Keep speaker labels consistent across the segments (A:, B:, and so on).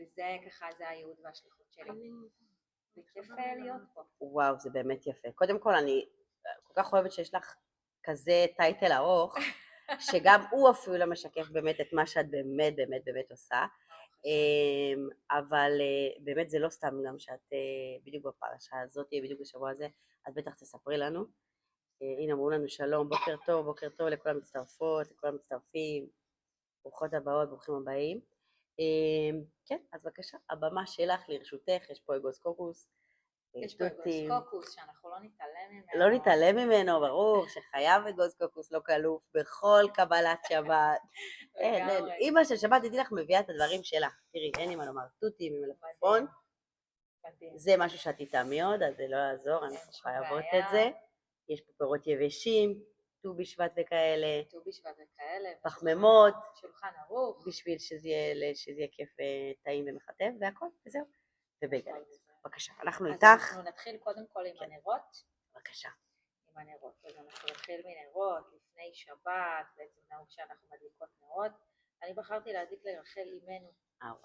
A: וזה ככה, זה הייעוד והשליחות שלי. וכיף להיות פה.
B: וואו, זה באמת יפה. קודם כל, אני כל כך אוהבת שיש לך כזה טייטל ארוך, שגם הוא אפילו לא משקף באמת את מה שאת באמת באמת באמת עושה. אבל באמת זה לא סתם גם שאת בדיוק בפרשה הזאת, בדיוק בשבוע הזה, את בטח תספרי לנו. הנה אמרו לנו שלום, בוקר טוב לכל המצטרפות, לכל המצטרפים, ברוכות הבאות, ברוכים הבאים. כן, אז בבקשה, הבמה שלך לרשותך, יש פה אגוז קוקוס.
A: יש פה אגוז קוקוס שאנחנו לא נתעלם ממנו.
B: לא נתעלם ממנו, ברור שחייב אגוז קוקוס לא קלוף בכל קבלת שבת. אמא של שבת, תדעי לך, מביאה את הדברים שלה. תראי, אין לי מה לומר, תותים עם מלפפון. זה משהו שאת איתה מאוד, אז זה לא יעזור, אנחנו חייבות את זה. יש פה פירות יבשים, ט"ו בשבט וכאלה. פחמימות.
A: שולחן ערוך.
B: בשביל שזה יהיה כיף טעים ומחטב, והכל, וזהו. ובגלל. בבקשה, אנחנו איתך.
A: אז אנחנו נתחיל קודם כל עם הנרות.
B: בבקשה.
A: עם הנרות. אז אנחנו נתחיל מנרות לפני שבת, בעצם נהוג שאנחנו מדליקות נרות. אני בחרתי להדליק לרחל אימנו.
B: וואו.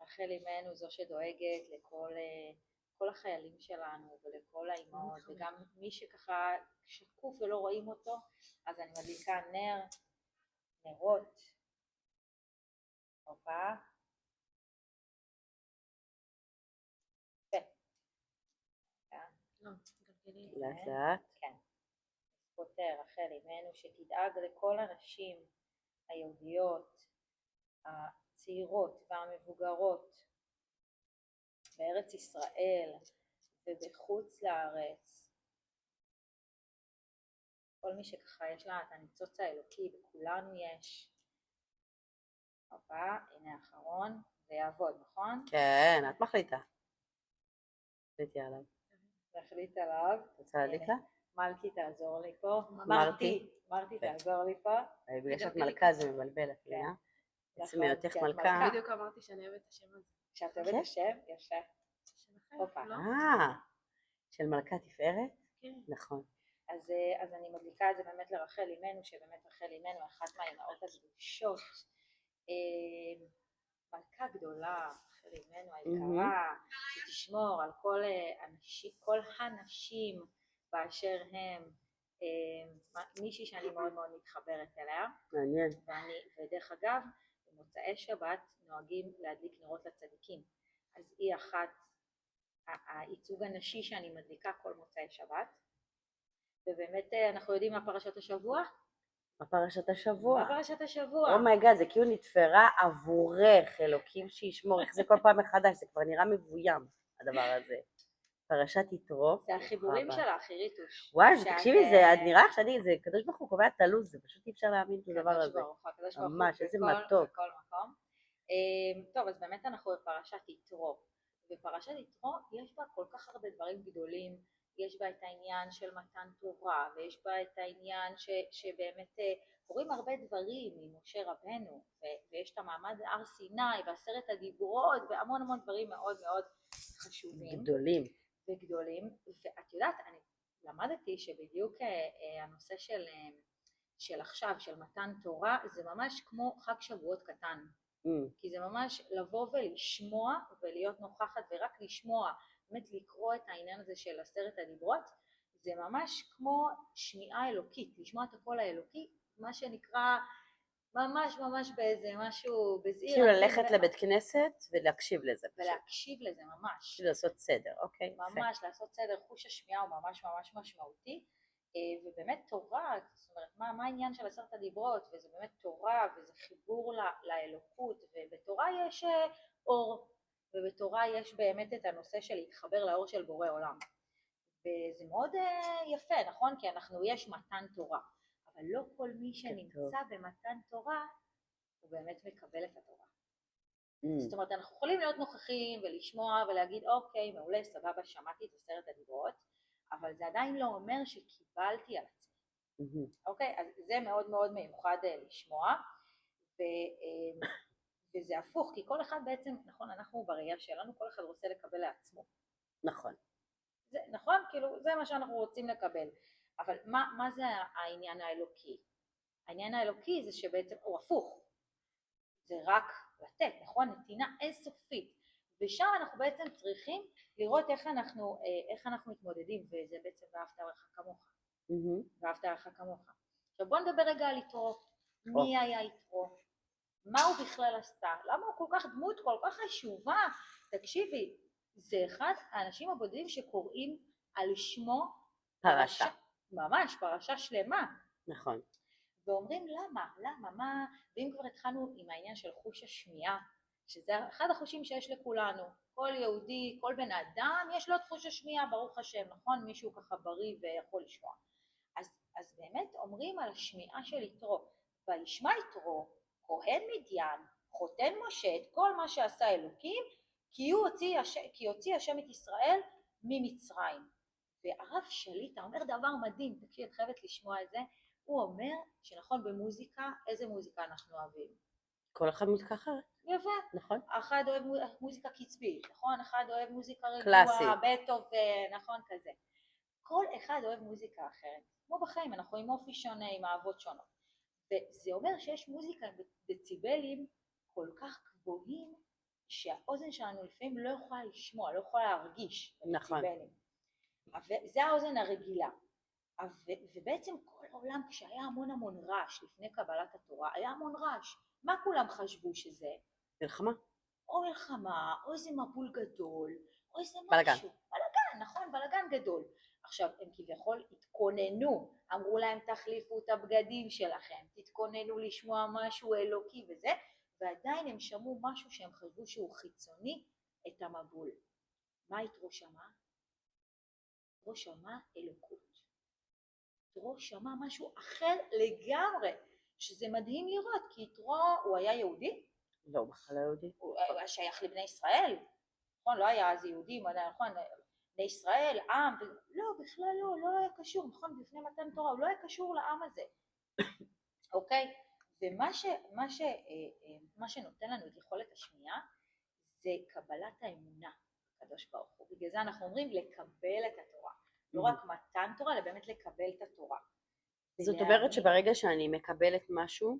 A: רחל אימנו זו שדואגת לכל החיילים שלנו ולכל האימהות, וגם מי שככה שקוף ולא רואים אותו, אז אני מדליקה נרות. הופה.
B: לאט לאט.
A: כן. פותר רחל אימנו שתדאג לכל הנשים היהודיות הצעירות והמבוגרות בארץ ישראל ובחוץ לארץ, כל מי שככה יש לה את הניצוץ האלוקי, בכולנו יש. הנה האחרון, זה יעבוד, נכון?
B: כן, את מחליטה. תחליטי עליו.
A: תחליט עליו.
B: רוצה להדליק לה?
A: מלכי תעזור לי פה. מרתי תעזור לי פה.
B: בגלל שאת מלכה זה מבלבל, את מבינה? עצמי היותך מלכה.
C: בדיוק אמרתי שאני אוהבת את השם הזה.
A: שאת אוהבת את השם? יפה.
B: של מלכה תפארת?
C: כן.
B: נכון.
A: אז אני מדליקה את זה באמת לרחל אימנו, שבאמת רחל אימנו אחת מהאימהות הקדושות, מלכה גדולה, רחל אימנו היקרה, שתשמור על כל הנשים באשר הם, מישהי שאני מאוד מאוד מתחברת אליה.
B: מעניין.
A: ודרך אגב, במוצאי שבת נוהגים להדליק נרות לצדיקים, אז היא אחת, הייצוג הנשי שאני מדליקה כל מוצאי שבת. ובאמת אנחנו יודעים מה פרשת השבוע?
B: מה פרשת השבוע?
A: מה פרשת השבוע?
B: אומייגאד, זה כאילו נתפרה עבורך, אלוקים שישמור, איך זה כל פעם מחדש, זה כבר נראה מבוים, הדבר הזה. פרשת יתרו.
A: זה החיבורים שלה, חיריטוש.
B: וואי, תקשיבי, זה נראה לך שאני, זה קדוש ברוך הוא קובע את הלו"ז, זה פשוט אי אפשר להאמין את הדבר הזה.
A: קדוש ברוך הוא,
B: ממש, איזה מתוק.
A: בכל מקום. טוב, אז באמת אנחנו בפרשת יתרו. בפרשת יתרו יש בה כל כך הרבה דברים גדולים, יש בה את העניין של מתן תורה, ויש בה את העניין שבאמת קוראים הרבה דברים ממשה רבנו, ויש את המעמד הר סיני ועשרת הדיברות והמון המון דברים מאוד מאוד חשובים. וגדולים. ואת יודעת, אני למדתי שבדיוק הנושא של עכשיו, של מתן תורה, זה ממש כמו חג שבועות קטן. כי זה ממש לבוא ולשמוע ולהיות נוכחת ורק לשמוע, באמת לקרוא את העניין הזה של עשרת הדיברות, זה ממש כמו שמיעה אלוקית, לשמוע את הקול האלוקי, מה שנקרא ממש באיזה משהו בזעיר.
B: כאילו ללכת לבית כנסת ולהקשיב לזה.
A: ולהקשיב לזה ממש.
B: כאילו לעשות סדר, אוקיי.
A: ממש לעשות סדר, חוש השמיעה הוא ממש משמעותי, ובאמת תורה, זאת אומרת, מה העניין של עשרת הדיברות, וזה באמת תורה, וזה חיבור לאלוקות, ובתורה יש אור, ובתורה יש באמת את הנושא של להתחבר לאור של בורא עולם, וזה מאוד יפה, נכון? כי יש מתן תורה, אבל לא כל מי שנמצא במתן תורה, הוא באמת מקבל את התורה. זאת אומרת, אנחנו יכולים להיות נוכחים ולשמוע ולהגיד, אוקיי, מעולה, סבבה, שמעתי את עשרת הדיברות, אבל זה עדיין לא אומר שקיבלתי על עצמי. אוקיי? אז זה מאוד מאוד מיוחד לשמוע, וזה הפוך, כי כל אחד בעצם, נכון, אנחנו בראייה שלנו, כל אחד רוצה לקבל לעצמו.
B: נכון.
A: נכון? כאילו, זה מה שאנחנו רוצים לקבל. אבל מה זה העניין האלוקי? העניין האלוקי זה שבעצם הוא הפוך. זה רק לתת, נכון? נתינה אינסופית. ושם אנחנו בעצם צריכים לראות איך אנחנו מתמודדים, וזה בעצם ואהבת לרעך כמוך. ואהבת לרעך כמוך. עכשיו בוא נדבר רגע על יתרו. מי היה יתרו? מה הוא בכלל עשה? למה הוא כל כך דמות כל כך חשובה? תקשיבי, זה אחד האנשים הבודדים שקוראים על שמו
B: פרשה.
A: ממש פרשה שלמה.
B: נכון.
A: ואומרים למה, מה, ואם כבר התחלנו עם העניין של חוש השמיעה, שזה אחד החושים שיש לכולנו, כל יהודי, כל בן אדם, יש לו את חוש השמיעה, ברוך השם, נכון? מישהו ככה בריא ויכול לשמוע. אז באמת אומרים על השמיעה של יתרו, וישמע יתרו, כהן מדיין, חותן משה, את כל מה שעשה אלוקים, כי הוציא השם את ישראל ממצרים. והרב שליט"א אומר דבר מדהים, תקשיבי, את חייבת לשמוע את זה, הוא אומר שנכון במוזיקה, איזה מוזיקה אנחנו אוהבים?
B: כל אחד מוזיקה אחרת.
A: יפה.
B: נכון.
A: אחד אוהב מוזיקה קצבית, נכון? אחד אוהב מוזיקה רגועה,
B: קלאסית.
A: בטהובן, נכון כזה. כל אחד אוהב מוזיקה אחרת. כמו בחיים, אנחנו עם אופי שונה, עם אהבות שונות. וזה אומר שיש מוזיקה בדציבלים כל כך גבוהים, שהאוזן שלנו לפעמים לא יכולה לשמוע, לא יכולה להרגיש בדציבלים. זה האוזן הרגילה. ובעצם כל העולם, כשהיה המון רעש לפני קבלת התורה, היה המון רעש. מה כולם חשבו שזה?
B: מלחמה.
A: או מלחמה, או איזה מבול גדול, או איזה
B: בלגן.
A: משהו. בלגן, נכון, בלגן גדול. עכשיו, הם כביכול התכוננו, אמרו להם תחליפו את הבגדים שלכם, תתכוננו לשמוע משהו אלוקי וזה, ועדיין הם שמעו משהו שהם חשבו שהוא חיצוני, את המבול. מה יתרו שמע? יתרו שמע אלוקות. יתרו שמע משהו אחר לגמרי, שזה מדהים לראות, כי יתרו הוא היה יהודי?
B: לא, בכלל לא יהודי.
A: הוא היה שייך לבני ישראל, נכון? לא היה אז יהודים, נכון? בני ישראל, עם, לא, בכלל לא היה קשור, נכון? בפני מתן תורה, הוא לא היה קשור לעם הזה, אוקיי? ומה שנותן לנו את יכולת השמיעה, זה קבלת האמונה, הקדוש ברוך הוא. בגלל זה אנחנו אומרים לקבל את התורה. לא רק מתן תורה, אלא באמת לקבל את התורה.
B: זאת אומרת שברגע שאני מקבלת משהו,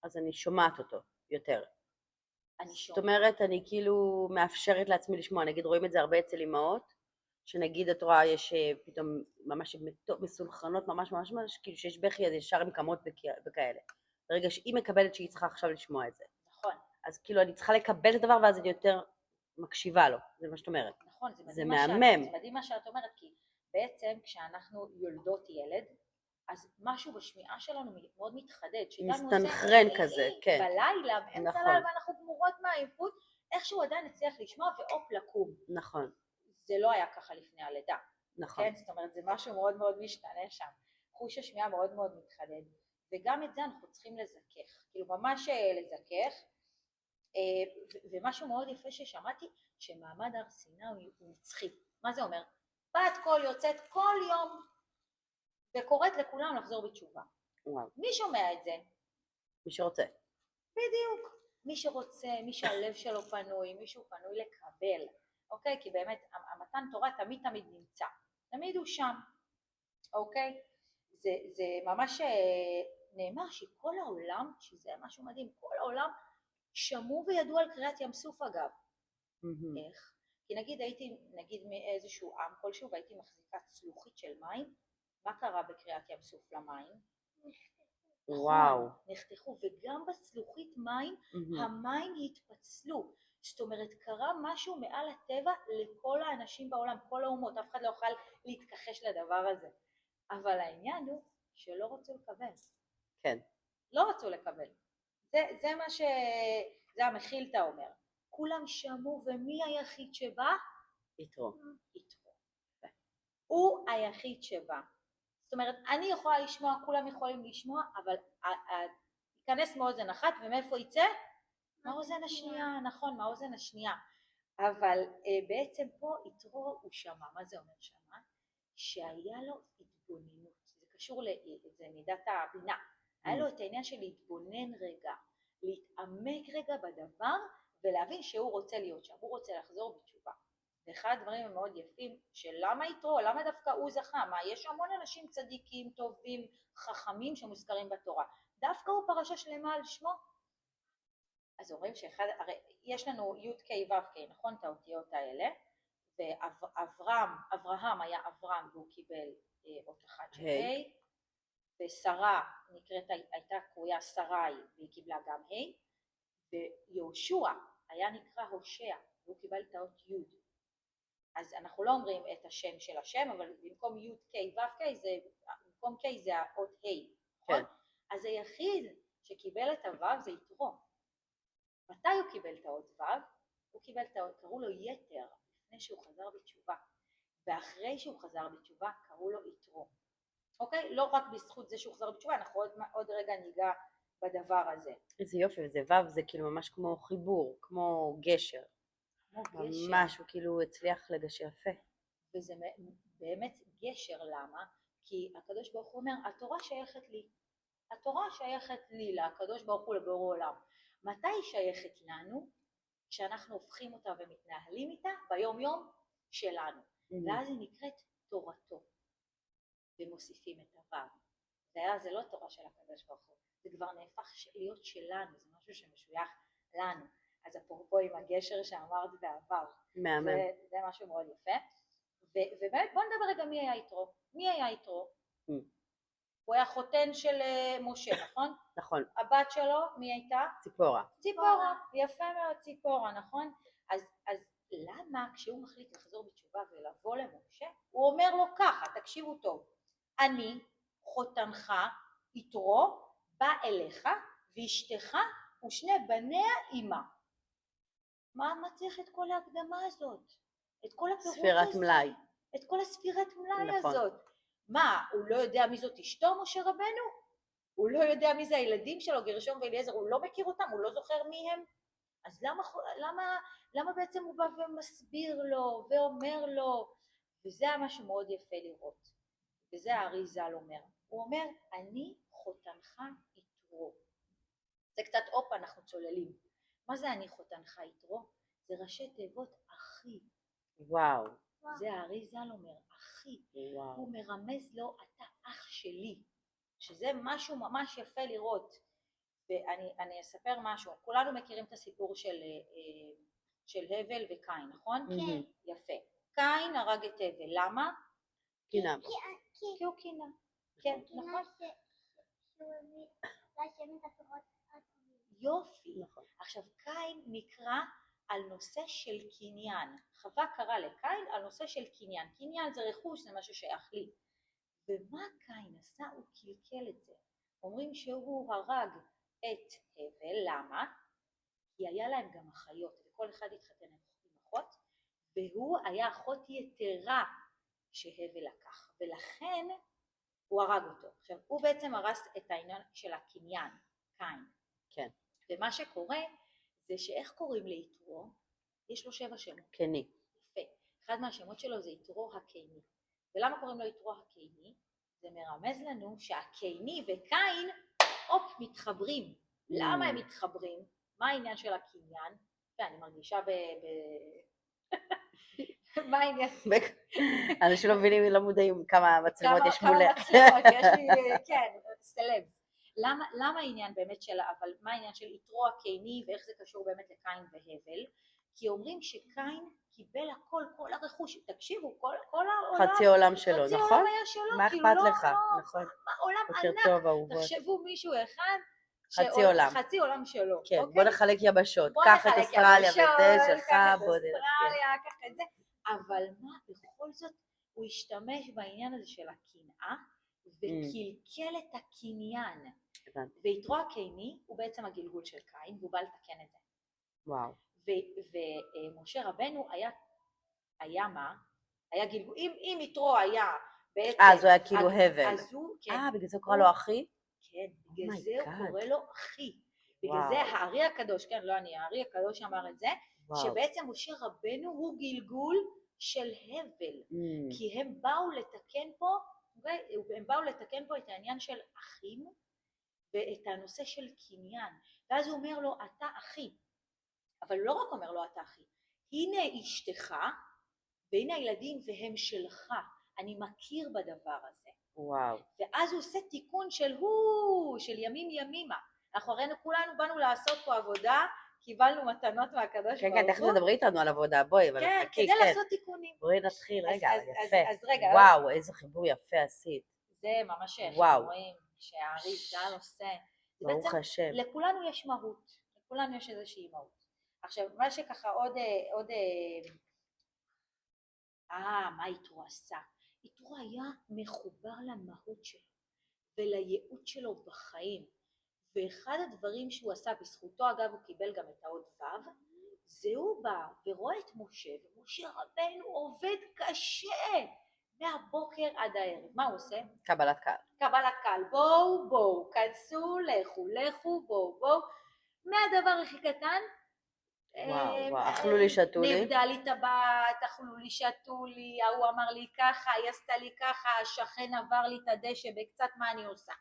B: אז אני שומעת אותו יותר. זאת אומרת, אני כאילו מאפשרת לעצמי לשמוע. נגיד, רואים את זה הרבה אצל אמהות, שנגיד את רואה, יש פתאום ממש מסונכרנות, ממש, כאילו שיש בכי, אז ישר הן קמות וכאלה. ברגע שהיא מקבלת שהיא צריכה עכשיו לשמוע את זה.
A: נכון.
B: אז כאילו אני צריכה לקבל את הדבר, ואז אני יותר מקשיבה לו. זה מה שאת אומרת.
A: נכון,
B: זה מהמם.
A: זה מדהים מה שאת אומרת, כי בעצם כשאנחנו יולדות ילד, אז משהו בשמיעה שלנו מאוד מתחדד,
B: מסתנכרן כזה, כן.
A: בלילה, באמצע הלילה, ואנחנו גמורות מהעייפות, איכשהו עדיין נצליח לשמוע ואופ לקום.
B: נכון.
A: זה לא היה ככה לפני הלידה.
B: נכון.
A: כן, זאת אומרת, זה משהו מאוד מאוד משתנה שם. חוש השמיעה מאוד מאוד מתחדד, וגם את זה אנחנו צריכים לזכך, כאילו ממש לזכך, ומשהו מאוד יפה ששמעתי, שמעמד הר סיני הוא נצחי. מה זה אומר? בת קול יוצאת כל יום, וקוראת לכולם לחזור בתשובה.
B: וואו.
A: מי שומע את זה?
B: מי שרוצה.
A: בדיוק. מי שרוצה, מי שהלב שלו פנוי, מישהו פנוי לקבל. אוקיי? כי באמת המתן תורה תמיד נמצא. תמיד הוא שם. אוקיי? זה ממש נאמר שכל העולם, שזה משהו מדהים, כל העולם שמעו וידעו על קריאת ים סוף אגב. איך? כי נגיד מאיזשהו עם כלשהו והייתי מחזיקה צלוחית של מים, מה קרה בקריאת ים סוף למים?
B: וואו.
A: נחתכו, וגם בצלוחית מים המים התפצלו. זאת אומרת, קרה משהו מעל הטבע לכל האנשים בעולם, כל האומות, אף אחד לא יוכל להתכחש לדבר הזה. אבל העניין הוא שלא רצו לקבל.
B: כן.
A: לא רצו לקבל. זה מה זה המחילתא אומר. כולם שמעו, ומי היחיד שבא?
B: יתרו.
A: יתרו. הוא היחיד שבא. זאת אומרת, אני יכולה לשמוע, כולם יכולים לשמוע, אבל ייכנס מאוזן אחת, ומאיפה יצא? מהאוזן השנייה, נכון, מהאוזן השנייה. אבל בעצם פה יתרו הוא שמע. מה זה אומר שמע? שהיה לו התבוננות. זה קשור למידת הבינה. היה לו את העניין של להתבונן רגע, להתעמק רגע בדבר, ולהבין שהוא רוצה להיות שם, הוא רוצה לחזור בתשובה. ואחד הדברים המאוד יפים, שלמה יתרו, למה דווקא הוא זכה? מה, יש המון אנשים צדיקים, טובים, חכמים שמוזכרים בתורה. דווקא הוא פרשה שלמה על שמו. אז אומרים שאחד, הרי יש לנו י' ק' ו' ק', נכון? את האותיות האלה, ואברהם היה אברהם והוא קיבל אות אחת של ה', ושרה הייתה קרויה שרי והיא קיבלה גם ה', ויהושע היה נקרא הושע והוא קיבל את האות י'. אז אנחנו לא אומרים את השם של השם, אבל במקום י' ק' ו' ק' במקום ק' זה האות ה', נכון? אז היחיד שקיבל את הו' זה יתרו. מתי הוא קיבל את האות ו'? הוא קיבל את האות, קראו לו יתר, לפני שהוא חזר בתשובה, ואחרי שהוא חזר בתשובה קראו לו יתרו. אוקיי? לא רק בזכות זה שהוא חזר בתשובה, אנחנו עוד רגע ניגע בדבר הזה.
B: איזה יופי, וזה ו' זה כאילו ממש כמו חיבור, כמו גשר.
A: כמו גשר.
B: ממש, הוא כאילו הצליח לגשר יפה.
A: וזה באמת גשר, למה? כי הקדוש ברוך הוא אומר, התורה שייכת לי. התורה שייכת לי, לקדוש ברוך הוא, לבורא עולם. מתי היא שייכת לנו? כשאנחנו הופכים אותה ומתנהלים איתה ביום יום שלנו. ואז היא נקראת תורתו. ומוסיפים את הו'. זה לא תורה של הקדוש ברוך הוא. זה כבר נהפך להיות שלנו, זה משהו שמשוייך לנו. אז אפרופו עם הגשר שאמרת בעבר. זה משהו מאוד יפה. ובאמת בוא נדבר רגע מי היה יתרו. מי היה יתרו? הוא היה חותן של משה, נכון?
B: נכון.
A: הבת שלו, מי הייתה?
B: ציפורה.
A: ציפורה, יפה מאוד ציפורה, נכון? אז למה כשהוא מחליט לחזור בתשובה ולבוא למשה, הוא אומר לו ככה, תקשיבו טוב, אני חותנך יתרו בא אליך ואשתך ושני בניה אימה. מה צריך את כל ההקדמה הזאת? את כל הפירוט הזה?
B: ספירת מלאי.
A: את כל הספירת מלאי
B: נכון. הזאת.
A: מה, הוא לא יודע מי זאת אשתו משה רבנו? הוא לא יודע מי זה הילדים שלו, גרשום ואליעזר, הוא לא מכיר אותם, הוא לא זוכר מי הם? אז למה בעצם הוא בא ומסביר לו ואומר לו? וזה היה משהו מאוד יפה לראות. וזה הארי ז"ל אומר. הוא אומר, אני חותנך יתרו. זה קצת אופה, אנחנו צוללים. מה זה אני חותנך יתרו? זה ראשי תיבות אחי.
B: וואו.
A: זה הארי ז"ל אומר, אחי.
B: וואו. הוא
A: מרמז לו, אתה אח שלי. שזה משהו ממש יפה לראות. ואני אספר משהו. כולנו מכירים את הסיפור של הבל וקין, נכון?
B: כן.
A: יפה. קין הרג את הבל. למה?
B: קינה.
A: כי הוא קינה. כן, נכון? יופי. עכשיו קין נקרא על נושא של קניין. חווה קרא לקין על נושא של קניין. קניין זה רכוש, זה משהו שייך לי. ומה קין עשה? הוא קלקל את זה. אומרים שהוא הרג את הבל. למה? כי היה להם גם אחיות, וכל אחד התחתן עם אחות, והוא היה אחות יתרה שהבל לקח, ולכן הוא הרג אותו. עכשיו, הוא בעצם הרס את העניין של הקניין, קין.
B: כן.
A: ומה שקורה זה שאיך קוראים ליתרו? יש לו 7 שמות.
B: קני.
A: יפה. אחד מהשמות שלו זה יתרו הקני. ולמה קוראים לו יתרו הקני? זה מרמז לנו שהקני וקין מתחברים. למה הם מתחברים? מה העניין של הקניין? אני מרגישה מה העניין?
B: אנשים לא מבינים, לא מודעים כמה מצלמות יש מולך.
A: כמה מצלמות יש לי, כן, סלבס. למה העניין באמת של, אבל מה העניין של יתרו הקני ואיך זה קשור באמת לקין והבל? כי אומרים שקין קיבל הכל, כל הרכוש, תקשיבו, כל העולם,
B: חצי עולם שלו, נכון?
A: חצי עולם היה שלו,
B: מה אכפת לך? נכון.
A: עולם ענק, תחשבו מישהו אחד, חצי עולם שלו.
B: כן, בוא נחלק יבשות, קח את אוסטרליה ואת שלך, בוא
A: נלך. קח את זה, אבל מה, בכל זאת הוא השתמש בעניין הזה של הקנאה, וקלקל את הקניין. ויתרו הקני הוא בעצם הגלגול של קין, והוא בא לתקן את זה.
B: וואו.
A: ומשה רבנו היה מה? היה גלגול, אם יתרו היה בעצם...
B: אז הוא היה כאילו הבל.
A: אז הוא, כן.
B: בגלל זה הוא קורא לו אחי?
A: כן, בגלל זה הוא קורא לו אחי. בגלל זה הארי הקדוש, כן, לא אני, הארי הקדוש אמר את זה, שבעצם משה רבנו הוא גלגול של הבל. כי הם באו לתקן פה את העניין של אחים, ואת הנושא של קניין. ואז הוא אומר לו, אתה אחי. אבל לא רק אומר לו, אתה אחי. הנה אשתך, והנה הילדים, והם שלך. אני מכיר בדבר הזה.
B: וואו.
A: ואז הוא עושה תיקון של ימים ימימה. אנחנו הראינו כולנו באנו לעשות פה עבודה קיבלנו מתנות מהקדוש
B: כן,
A: ברוך
B: כן, תכף
A: הוא.
B: תדברי איתנו על עבודה, בואי, אבל
A: כן,
B: חכי,
A: כדי
B: כן.
A: לעשות תיקונים.
B: בואי נתחיל, רגע,
A: אז
B: יפה.
A: רגע,
B: וואו, איזה חיבור יפה עשית.
A: זה ממש
B: וואו.
A: חיבורים שהארי ז"ל עושה. זה
B: ברוך
A: בעצם,
B: השם.
A: לכולנו יש מהות, לכולנו יש איזושהי מהות. עכשיו, מה שככה מה יתרו עשה? יתרו היה מחובר למהות שלו ולייעוד שלו בחיים, ואחד הדברים שהוא עשה, בזכותו אגב הוא קיבל גם את האות ו', זה הוא בא ורואה את משה, ומשה רבנו עובד קשה מהבוקר עד הערב. מה הוא עושה?
B: קבלת קהל.
A: קבלת קהל. בואו, כנסו, לכו, בואו. מהדבר הכי קטן,
B: וואו, אכלו לי, שתו לי.
A: נבדה לי טבעת, אכלו לי, שתו לי, ההוא אמר לי ככה, היא עשתה לי ככה, השכן עבר לי את הדשא בקצת, מה אני עושה?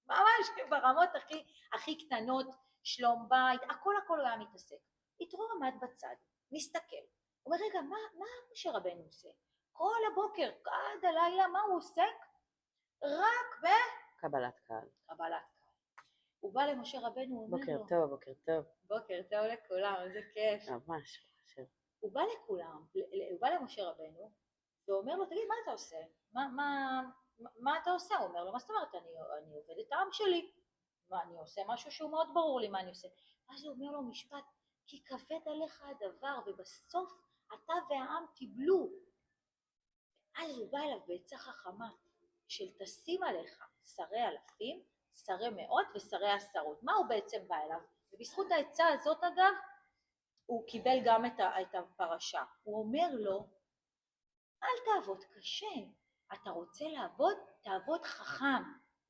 A: ממש ברמות הכי קטנות, שלום בית, הכל הוא היה מתעסק. יתרו עמד בצד, מסתכל, אומר רגע, מה משה רבנו עושה? כל הבוקר, עד הלילה, מה הוא עוסק? רק
B: קבלת קהל.
A: קבלת קהל. הוא בא למשה רבנו, הוא אומר
B: בוקר
A: לו,
B: טוב, בוקר טוב.
A: בוקר טוב לכולם, איזה כיף.
B: ממש, חושב.
A: הוא בא למשה רבנו, ואומר לו, תגיד, מה אתה עושה? מה אתה עושה? הוא אומר לו, מה זאת אומרת? אני עובד את העם שלי. אני עושה משהו שהוא מאוד ברור לי מה אני עושה. אז הוא אומר לו משפט, כי כבד עליך הדבר, ובסוף אתה והעם קיבלו. אז הוא בא אליו בעצה חכמה, של תשים עליך שרי אלפים, שרי מאות ושרי עשרות. מה הוא בעצם בא אליו? ובזכות העצה הזאת אגב, הוא קיבל גם את הפרשה. הוא אומר לו, אל תעבוד קשה, אתה רוצה לעבוד? תעבוד חכם.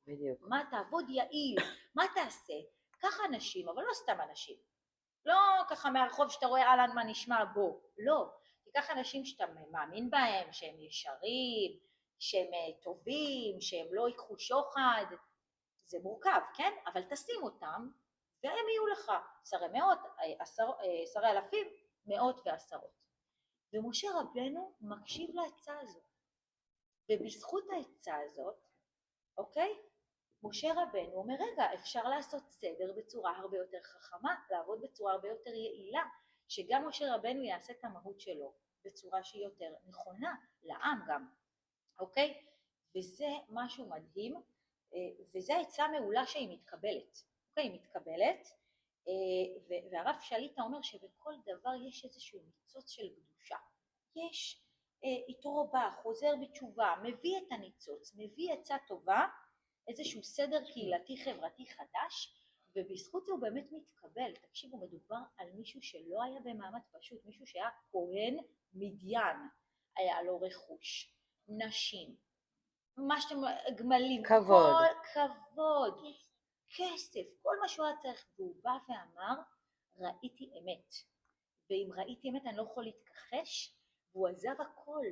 B: בדיוק.
A: מה תעבוד יעיל? מה תעשה? ככה אנשים, אבל לא סתם אנשים. לא ככה מהרחוב שאתה רואה אהלן מה נשמע בו. לא. תיקח אנשים שאתה מאמין בהם, שהם ישרים, שהם טובים, שהם לא ייקחו שוחד. זה מורכב, כן? אבל תשים אותם והם יהיו לך שרי מאות, שרי אלפים, מאות ועשרות. ומשה רבנו מקשיב לעצה הזאת. ובזכות העצה הזאת, אוקיי? משה רבנו אומר, רגע, אפשר לעשות סדר בצורה הרבה יותר חכמה, לעבוד בצורה הרבה יותר יעילה, שגם משה רבנו יעשה את המהות שלו בצורה שהיא יותר נכונה, לעם גם, אוקיי? וזה משהו מדהים, וזו העצה מעולה שהיא מתקבלת, אוקיי? היא מתקבלת, והרב שליט"א אומר שבכל דבר יש איזשהו ניצוץ של קדושה. יש יתרו בא, חוזר בתשובה, מביא את הניצוץ, מביא עצה טובה, איזשהו סדר קהילתי חברתי חדש, ובזכות זה הוא באמת מתקבל. תקשיבו, מדובר על מישהו שלא היה במעמד פשוט, מישהו שהיה כהן מדיין, היה לו רכוש, נשים, גמלים,
B: כבוד.
A: כבוד, כסף, כל מה שהוא היה צריך, והוא בא ואמר, ראיתי אמת, ואם ראיתי אמת אני לא יכול להתכחש, והוא עזב הכל